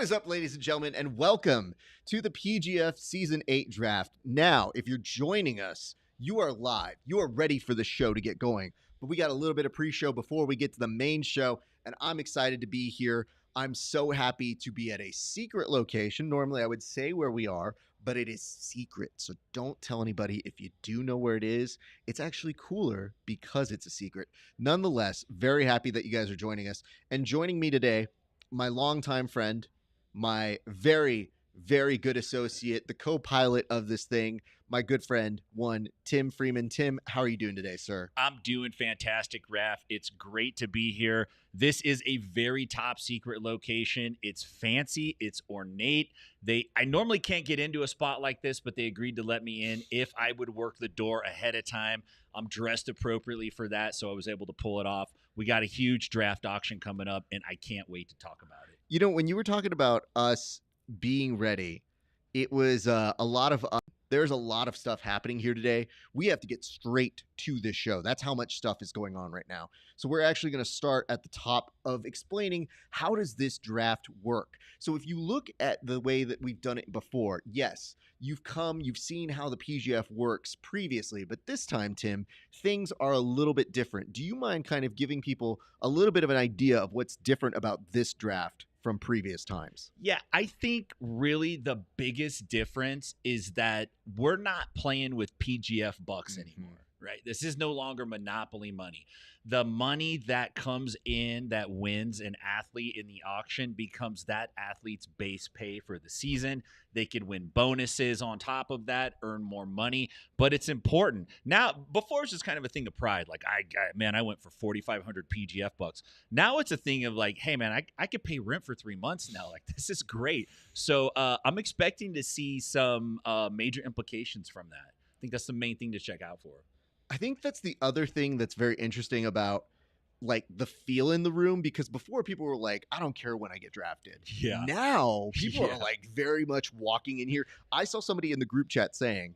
is up, ladies and gentlemen, and welcome to the PGF Season 8 draft. Now, if you're joining us, you are live. You are ready for the show to get going. But we got a little bit of pre-show before we get to the main show, and I'm excited to be here. I'm so happy to be at a secret location. Normally, I would say where we are, but it is secret. So don't tell anybody. If you do know where it is, it's actually cooler because it's a secret. Nonetheless, very happy that you guys are joining us. And joining me today, my longtime friend, my very, very good associate, the co-pilot of this thing, my good friend, Tim Freeman. Tim, how are you doing today, sir? I'm doing fantastic, Raph. It's great to be here. This is a very top secret location. It's fancy. It's ornate. I normally can't get into a spot like this, but they agreed to let me in if I would work the door ahead of time. I'm dressed appropriately for that, so I was able to pull it off. We got a huge draft auction coming up, and I can't wait to talk about it. You know, when you were talking about us being ready, it was there's a lot of stuff happening here today. We have to get straight to this show. That's how much stuff is going on right now. So we're actually going to start at the top of explaining how does this draft work. So if you look at the way that we've done it before, yes, you've seen how the PGF works previously, but this time, Tim, things are a little bit different. Do you mind kind of giving people a little bit of an idea of what's different about this draft from previous times? Yeah, I think really the biggest difference is that we're not playing with PGF bucks anymore, right? This is no longer monopoly money. The money that comes in that wins an athlete in the auction becomes that athlete's base pay for the season. They can win bonuses on top of that, earn more money, but it's important. Now, before it's just kind of a thing of pride. Like, I went for 4,500 PGF bucks. Now it's a thing of like, hey, man, I could pay rent for 3 months now. Like, this is great. So I'm expecting to see some major implications from that. I think that's the main thing to check out for. I think that's the other thing that's very interesting about like the feel in the room, because before people were like, I don't care when I get drafted. Yeah. Now people are like very much walking in here. I saw somebody in the group chat saying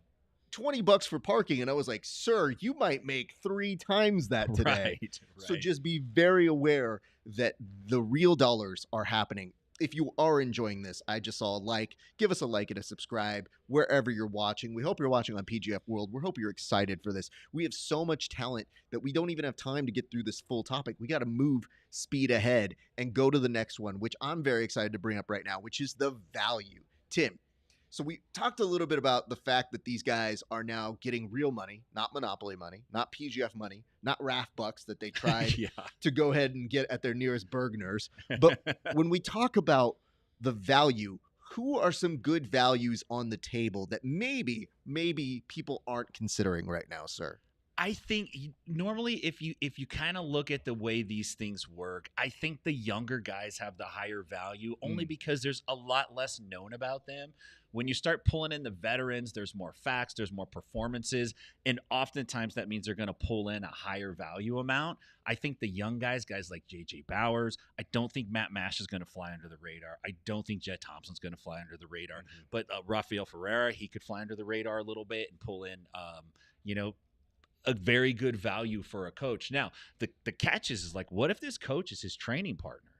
$20 for parking. And I was like, sir, you might make 3 times that today. Right. So just be very aware that the real dollars are happening. If you are enjoying this, I just saw a like. Give us a like and a subscribe wherever you're watching. We hope you're watching on PGF World. We hope you're excited for this. We have so much talent that we don't even have time to get through this full topic. We got to move speed ahead and go to the next one, which I'm very excited to bring up right now, which is the value. Tim, so we talked a little bit about the fact that these guys are now getting real money, not monopoly money, not PGF money, not RAF bucks that they tried to go ahead and get at their nearest Bergners. But when we talk about the value, who are some good values on the table that maybe people aren't considering right now, sir? I think normally if you kind of look at the way these things work, I think the younger guys have the higher value only because there's a lot less known about them. When you start pulling in the veterans, there's more facts, there's more performances, and oftentimes that means they're going to pull in a higher value amount. I think the young guys like J.J. Bowers, I don't think Matt Mash is going to fly under the radar. I don't think Jet Thompson's going to fly under the radar. But Rafael Ferreira, he could fly under the radar a little bit and pull in, a very good value for a coach. Now, the catch is like, what if this coach is his training partner?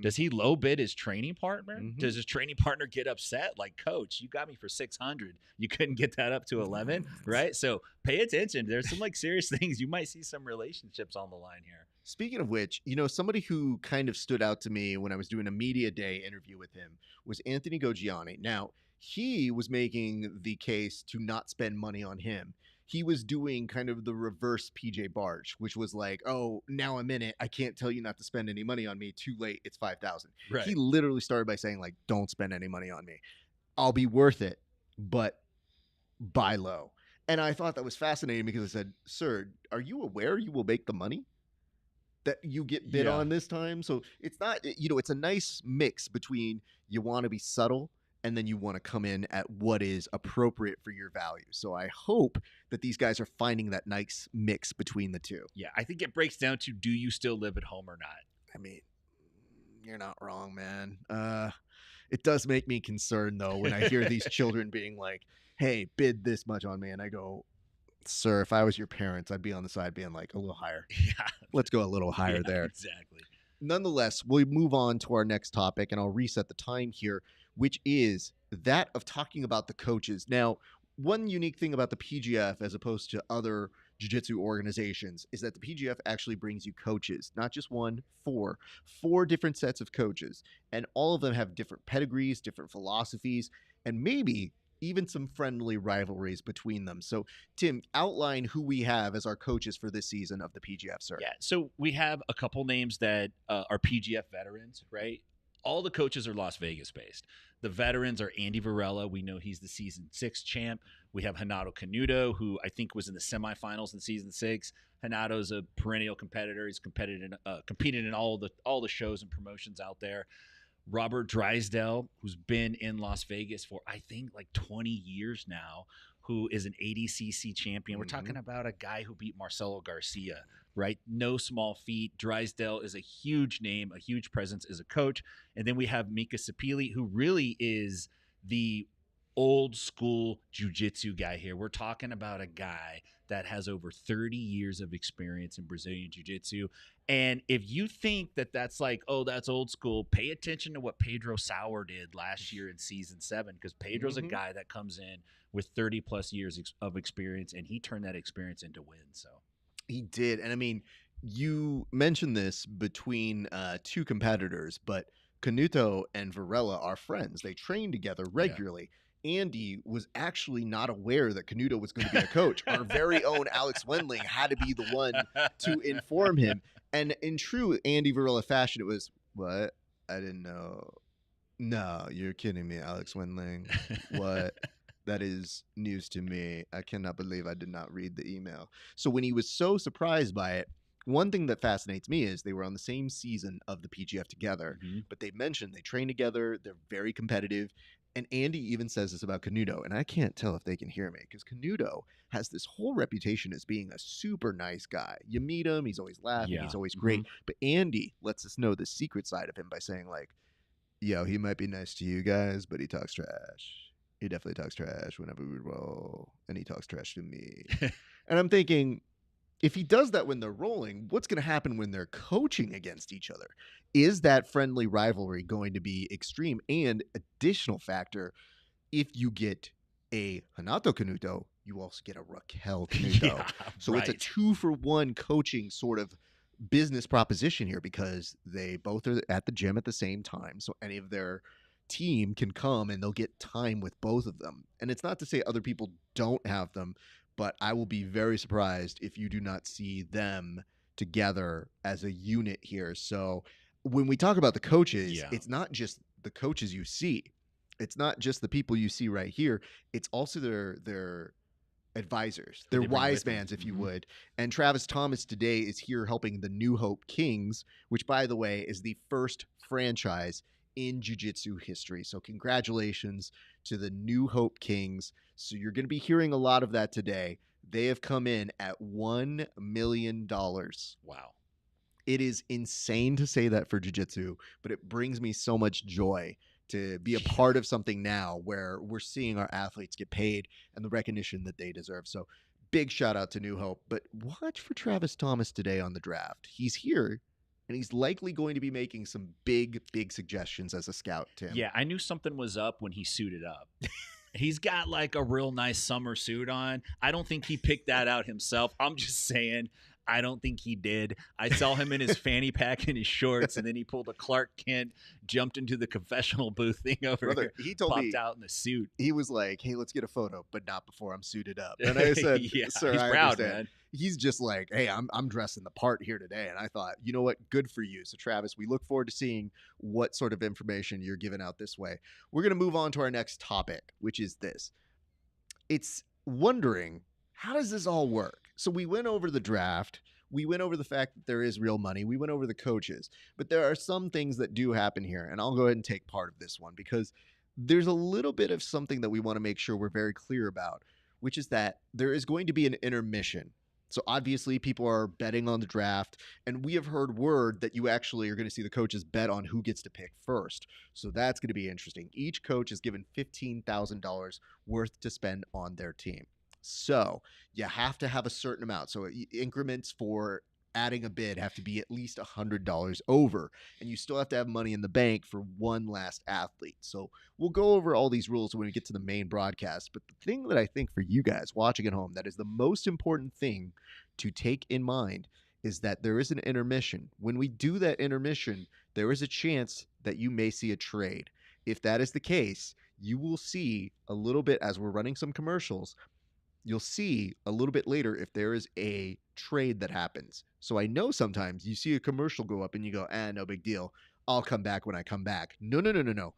Does he low bid his training partner? Does his training partner get upset? Like, coach, you got me for 600. You couldn't get that up to 11, right? So pay attention. There's some like serious things. You might see some relationships on the line here. Speaking of which, somebody who kind of stood out to me when I was doing a media day interview with him was Anthony Goggiani. Now, he was making the case to not spend money on him. He was doing kind of the reverse PJ Barge, which was like, oh, now I'm in it. I can't tell you not to spend any money on me. Too late. It's 5,000. Right. He literally started by saying like, don't spend any money on me. I'll be worth it, but buy low. And I thought that was fascinating because I said, sir, are you aware you will make the money that you get bid on this time? So it's not, it's a nice mix between you want to be subtle and then you want to come in at what is appropriate for your value. So I hope that these guys are finding that nice mix between the two. Yeah, I think it breaks down to, do you still live at home or not? I mean, you're not wrong, man. It does make me concerned, though, when I hear these children being like, hey, bid this much on me. And I go, sir, if I was your parents, I'd be on the side being like, a little higher. Yeah. Let's go a little higher there. Exactly. Nonetheless, we'll move on to our next topic, and I'll reset the time here, which is that of talking about the coaches. Now, one unique thing about the PGF as opposed to other jiu-jitsu organizations is that the PGF actually brings you coaches, not just one, four different sets of coaches, and all of them have different pedigrees, different philosophies, and maybe even some friendly rivalries between them. So, Tim, outline who we have as our coaches for this season of the PGF, sir. Yeah, so we have a couple names that are PGF veterans, right? All the coaches are Las Vegas based. The veterans are Andy Varela. We know he's the season 6 champ. We have Hanato Canuto, who I think was in the semifinals in season 6. Hanato's a perennial competitor. He's competed in all the shows and promotions out there. Robert Drysdale, who's been in Las Vegas for I think like 20 years now, who is an ADCC champion. We're talking about a guy who beat Marcelo Garcia, right? No small feat. Drysdale is a huge name, a huge presence as a coach. And then we have Mika Sapili, who really is the old school jiu-jitsu guy here. We're talking about a guy that has over 30 years of experience in Brazilian jiu-jitsu. And if you think that that's like, oh, that's old school, pay attention to what Pedro Sauer did last year in season 7, because Pedro's a guy that comes in with 30 plus years of experience, and he turned that experience into wins. So he did. And I mean, you mentioned this between two competitors, but Canuto and Varela are friends. They train together regularly. Yeah. Andy was actually not aware that Canuto was going to be a coach. Our very own Alex Wendling had to be the one to inform him. And in true Andy Varela fashion, it was, what? I didn't know. No, you're kidding me, Alex Wendling. What? That is news to me. I cannot believe I did not read the email. So when he was so surprised by it, one thing that fascinates me is they were on the same season of the PGF together, but they mentioned they train together. They're very competitive. And Andy even says this about Canuto, and I can't tell if they can hear me because Canuto has this whole reputation as being a super nice guy. You meet him, he's always laughing, he's always great. But Andy lets us know the secret side of him by saying, like, yo, he might be nice to you guys, but he talks trash. He definitely talks trash whenever we roll, and he talks trash to me. And I'm thinking, if he does that when they're rolling, what's going to happen when they're coaching against each other? Is that friendly rivalry going to be extreme? And additional factor, if you get a Hanato Canuto, you also get a Raquel Canuto. Yeah, so it's a 2-for-1 coaching sort of business proposition here because they both are at the gym at the same time. So any of their team can come and they'll get time with both of them. And it's not to say other people don't have them, but I will be very surprised if you do not see them together as a unit here. So when we talk about the coaches, it's not just the coaches you see. It's not just the people you see right here. It's also their advisors, their wise mans, if you would. And Travis Thomas today is here helping the New Hope Kings, which, by the way, is the first franchise in jiu-jitsu history. So congratulations to the New Hope Kings. So you're going to be hearing a lot of that today. They have come in at $1 million. Wow. It is insane to say that for jiu-jitsu, but it brings me so much joy to be a part of something now where we're seeing our athletes get paid and the recognition that they deserve. So big shout out to New Hope, but watch for Travis Thomas today on the draft. He's here. And he's likely going to be making some big suggestions as a scout, Tim. Yeah, I knew something was up when he suited up. He's got like a real nice summer suit on. I don't think he picked that out himself. I'm just saying, I don't think he did. I saw him in his fanny pack and his shorts, and then he pulled a Clark Kent, jumped into the confessional booth thing over here. He told popped me out in the suit. He was like, "Hey, let's get a photo, but not before I'm suited up." And I said, yeah, "Sir, he's I proud, understand." Man. He's just like, "Hey, I'm dressing the part here today." And I thought, you know what? Good for you. So Travis, we look forward to seeing what sort of information you're giving out this way. We're going to move on to our next topic, which is this. It's wondering, how does this all work? So we went over the draft. We went over the fact that there is real money. We went over the coaches. But there are some things that do happen here. And I'll go ahead and take part of this one because there's a little bit of something that we want to make sure we're very clear about, which is that there is going to be an intermission. So obviously people are betting on the draft, and we have heard word that you actually are going to see the coaches bet on who gets to pick first. So that's going to be interesting. Each coach is given $15,000 worth to spend on their team. So you have to have a certain amount. So increments for adding a bid have to be at least $100 over, and you still have to have money in the bank for one last athlete. So we'll go over all these rules when we get to the main broadcast. But the thing that I think for you guys watching at home, that is the most important thing to take in mind is that there is an intermission. When we do that intermission, there is a chance that you may see a trade. If that is the case, you will see a little bit as we're running some commercials. You'll see a little bit later if there is a trade that happens. So I know sometimes you see a commercial go up and you go, no big deal. I'll come back when I come back. No, no, no, no, no.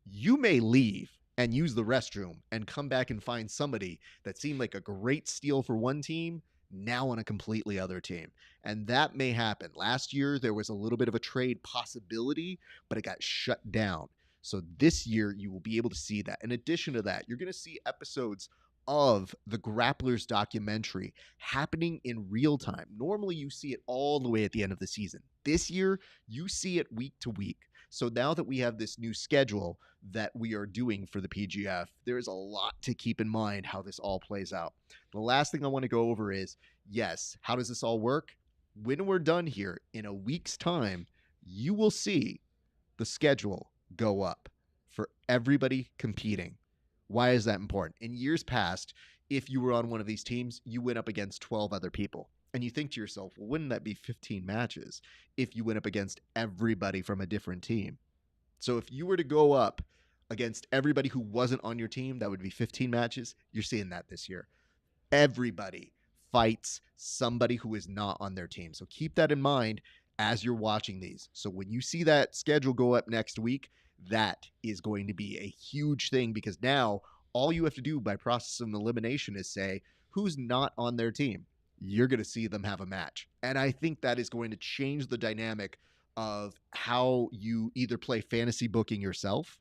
You may leave and use the restroom and come back and find somebody that seemed like a great steal for one team, now on a completely other team. And that may happen. Last year, there was a little bit of a trade possibility, but it got shut down. So this year, you will be able to see that. In addition to that, you're going to see episodes of the Grapplers documentary happening in real time. Normally, you see it all the way at the end of the season. This year, you see it week to week. So now that we have this new schedule that we are doing for the PGF, there is a lot to keep in mind how this all plays out. The last thing I want to go over is, yes, how does this all work? When we're done here in a week's time, you will see the schedule go up for everybody competing. Why is that important? In years past, if you were on one of these teams, you went up against 12 other people. And you think to yourself, well, wouldn't that be 15 matches if you went up against everybody from a different team? So if you were to go up against everybody who wasn't on your team, that would be 15 matches. You're seeing that this year. Everybody fights somebody who is not on their team. So keep that in mind as you're watching these. So when you see that schedule go up next week, that is going to be a huge thing, because now all you have to do by process of elimination is say who's not on their team. You're going to see them have a match. And I think that is going to change the dynamic of how you either play fantasy booking yourself,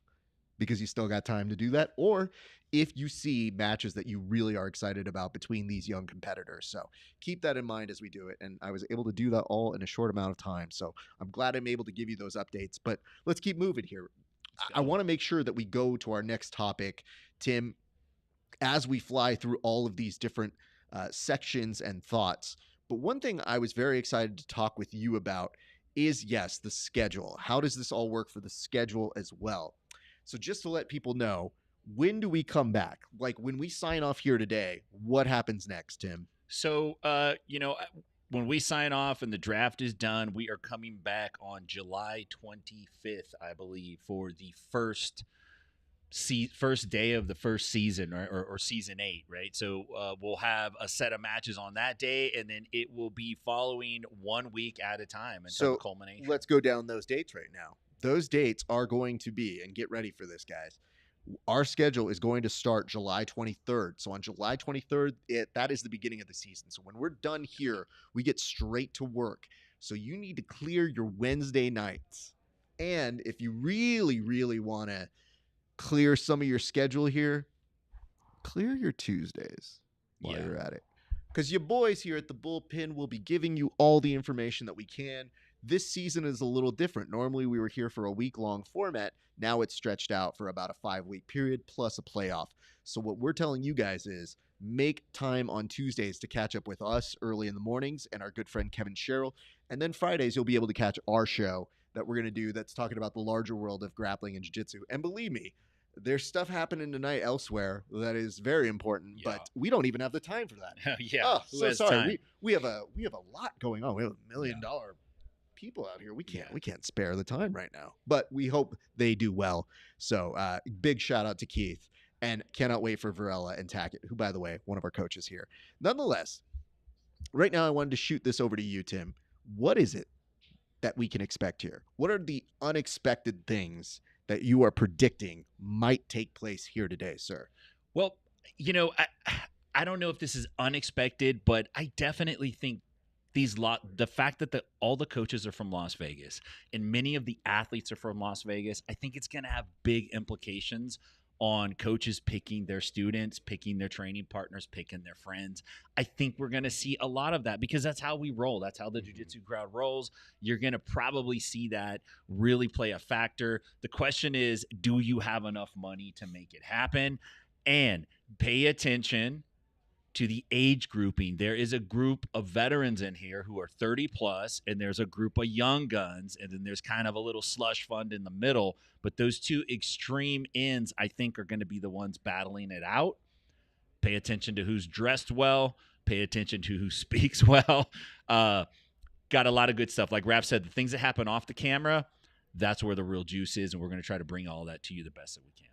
because you still got time to do that, or if you see matches that you really are excited about between these young competitors. So keep that in mind as we do it. And I was able to do that all in a short amount of time. So I'm glad I'm able to give you those updates. But let's keep moving here. I want to make sure that we go to our next topic, Tim, as we fly through all of these different sections and thoughts. But one thing I was very excited to talk with you about is, yes, the schedule. How does this all work for the schedule as well? So just to let people know, when do we come back? Like when we sign off here today, what happens next, Tim? So, when we sign off and the draft is done, we are coming back on July 25th, I believe, for the first day of the first season, or season 8, right? So we'll have a set of matches on that day, and then it will be following 1 week at a time until the culmination. Let's go down those dates right now. Those dates are going to be, and get ready for this, guys. Our schedule is going to start July 23rd. So on July 23rd, that is the beginning of the season. So when we're done here, we get straight to work. So you need to clear your Wednesday nights. And if you really, really want to clear some of your schedule here, clear your Tuesdays while you're at it. Because your boys here at the Bullpen will be giving you all the information that we can. This season is a little different. Normally we were here for a week-long format. Now it's stretched out for about a 5-week period plus a playoff. So what we're telling you guys is make time on Tuesdays to catch up with us early in the mornings and our good friend Kevin Sherrill. And then Fridays, you'll be able to catch our show that we're going to do that's talking about the larger world of grappling and jiu-jitsu. And believe me, there's stuff happening tonight elsewhere that is very important, but we don't even have the time for that. So sorry. We have a lot going on. We have $1 million people out here. We can't spare the time right now, but we hope they do well. So big shout out to Keith, and cannot wait for Varela and Tackett, who, by the way, one of our coaches here. Nonetheless, right now I wanted to shoot this over to you, Tim. What is it that we can expect here? What are the unexpected things that you are predicting might take place here today, sir? Well, I don't know if this is unexpected, but I definitely think the fact that all the coaches are from Las Vegas and many of the athletes are from Las Vegas, I think it's going to have big implications on coaches picking their students, picking their training partners, picking their friends. I think we're going to see a lot of that because that's how we roll. That's how the jiu-jitsu crowd rolls. You're going to probably see that really play a factor. The question is, do you have enough money to make it happen? And pay attention to the age grouping. There is a group of veterans in here who are 30 plus, and there's a group of young guns, and then there's kind of a little slush fund in the middle. But those two extreme ends, I think, are going to be the ones battling it out. Pay attention to who's dressed well. Pay attention to who speaks well. Got a lot of good stuff. Like Raph said, the things that happen off the camera, that's where the real juice is, and we're going to try to bring all that to you the best that we can.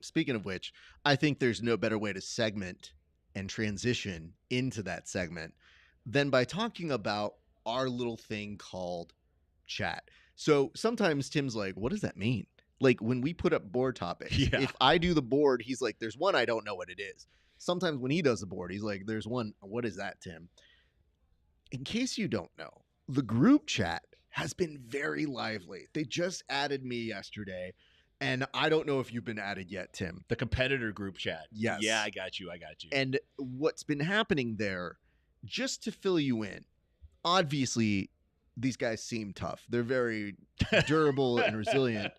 Speaking of which, I think there's no better way to segment and transition into that segment than by talking about our little thing called chat. So sometimes Tim's like, what does that mean? Like when we put up board topics, if I do the board, he's like, there's one, I don't know what it is. Sometimes when he does the board, he's like, there's one, what is that, Tim? In case you don't know, the group chat has been very lively. They just added me yesterday. And I don't know if you've been added yet, Tim. The competitor group chat. Yes. Yeah, I got you. And what's been happening there, just to fill you in, obviously, these guys seem tough. They're very durable and resilient.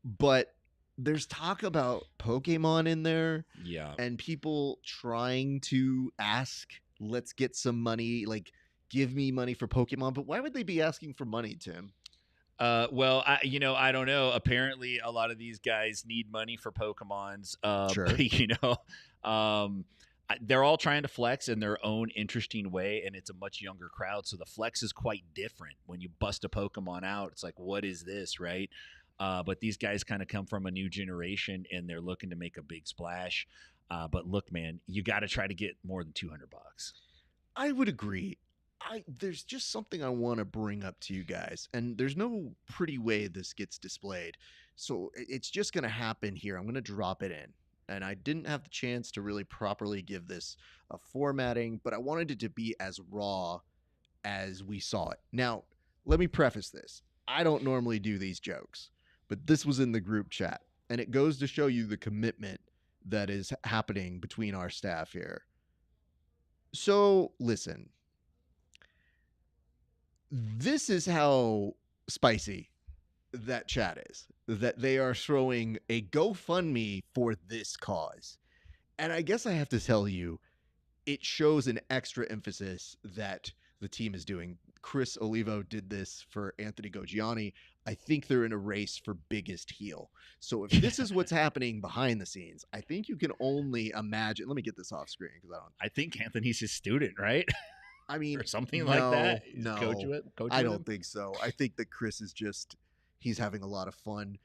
But there's talk about Pokemon in there. Yeah. And people trying to ask, let's get some money, like, give me money for Pokemon. But why would they be asking for money, Tim? Well, I don't know. Apparently, a lot of these guys need money for Pokemons. Sure. They're all trying to flex in their own interesting way, and it's a much younger crowd, so the flex is quite different. When you bust a Pokemon out, it's like, what is this, right? But these guys kind of come from a new generation, and they're looking to make a big splash. But look, man, you got to try to get more than $200. I would agree. There's just something I want to bring up to you guys, and there's no pretty way this gets displayed, so it's just going to happen here. I'm going to drop it in, and I didn't have the chance to really properly give this a formatting, but I wanted it to be as raw as we saw it. Now, let me preface this. I don't normally do these jokes, but this was in the group chat, and it goes to show you the commitment that is happening between our staff here. So, listen. This is how spicy that chat is, that they are throwing a GoFundMe for this cause. And I guess I have to tell you, it shows an extra emphasis that the team is doing. Chris Olivo did this for Anthony Goggiani. I think they're in a race for biggest heel. So if this is what's happening behind the scenes, I think you can only imagine. Let me get this off screen because I think Anthony's his student, right? I mean, or something like that. No, coach I don't think so. I think that Chris is he's having a lot of fun.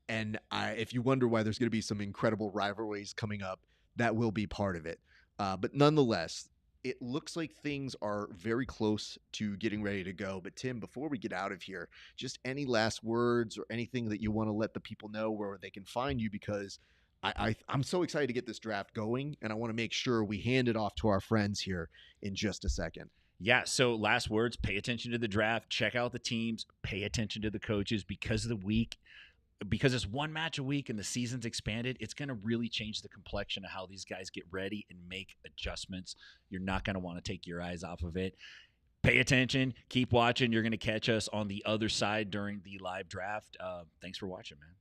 And if you wonder why there's going to be some incredible rivalries coming up, that will be part of it. But nonetheless, it looks like things are very close to getting ready to go. But Tim, before we get out of here, just any last words or anything that you want to let the people know where they can find you, because I'm so excited to get this draft going, and I want to make sure we hand it off to our friends here in just a second. Yeah, so last words, pay attention to the draft, check out the teams, pay attention to the coaches because it's one match a week and the season's expanded, it's going to really change the complexion of how these guys get ready and make adjustments. You're not going to want to take your eyes off of it. Pay attention, keep watching. You're going to catch us on the other side during the live draft. Thanks for watching, man.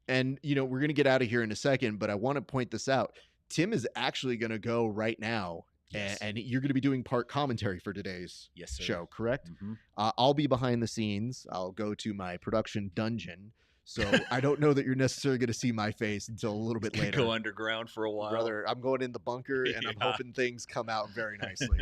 And, we're going to get out of here in a second, but I want to point this out. Tim is actually going to go right now. Yes. And you're going to be doing part commentary for today's show, correct? Mm-hmm. I'll be behind the scenes. I'll go to my production dungeon. So I don't know that you're necessarily going to see my face until a little bit later. Go underground for a while. Brother, I'm going in the bunker, and I'm hoping things come out very nicely.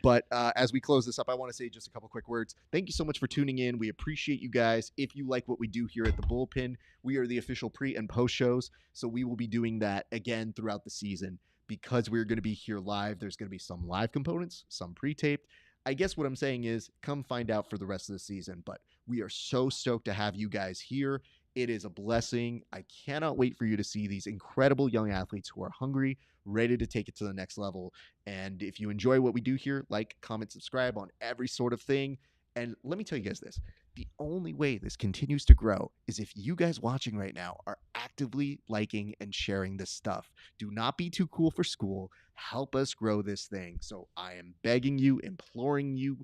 But as we close this up, I want to say just a couple quick words. Thank you so much for tuning in. We appreciate you guys. If you like what we do here at the Bullpen, we are the official pre- and post shows. So we will be doing that again throughout the season. Because we're going to be here live, there's going to be some live components, some pre-taped. I guess what I'm saying is come find out for the rest of the season. But we are so stoked to have you guys here. It is a blessing. I cannot wait for you to see these incredible young athletes who are hungry, ready to take it to the next level. And if you enjoy what we do here, like, comment, subscribe on every sort of thing. And let me tell you guys this. The only way this continues to grow is if you guys watching right now are actively liking and sharing this stuff. Do not be too cool for school. Help us grow this thing. So I am begging you, imploring you,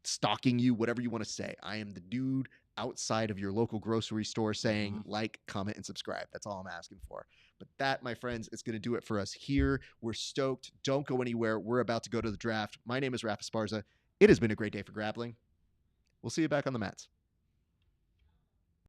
stalking you, whatever you want to say. I am the dude outside of your local grocery store saying like, comment, and subscribe. That's all I'm asking for. But that, my friends, is going to do it for us here. We're stoked. Don't go anywhere. We're about to go to the draft. My name is Esparza. It has been a great day for grappling. We'll see you back on the mats.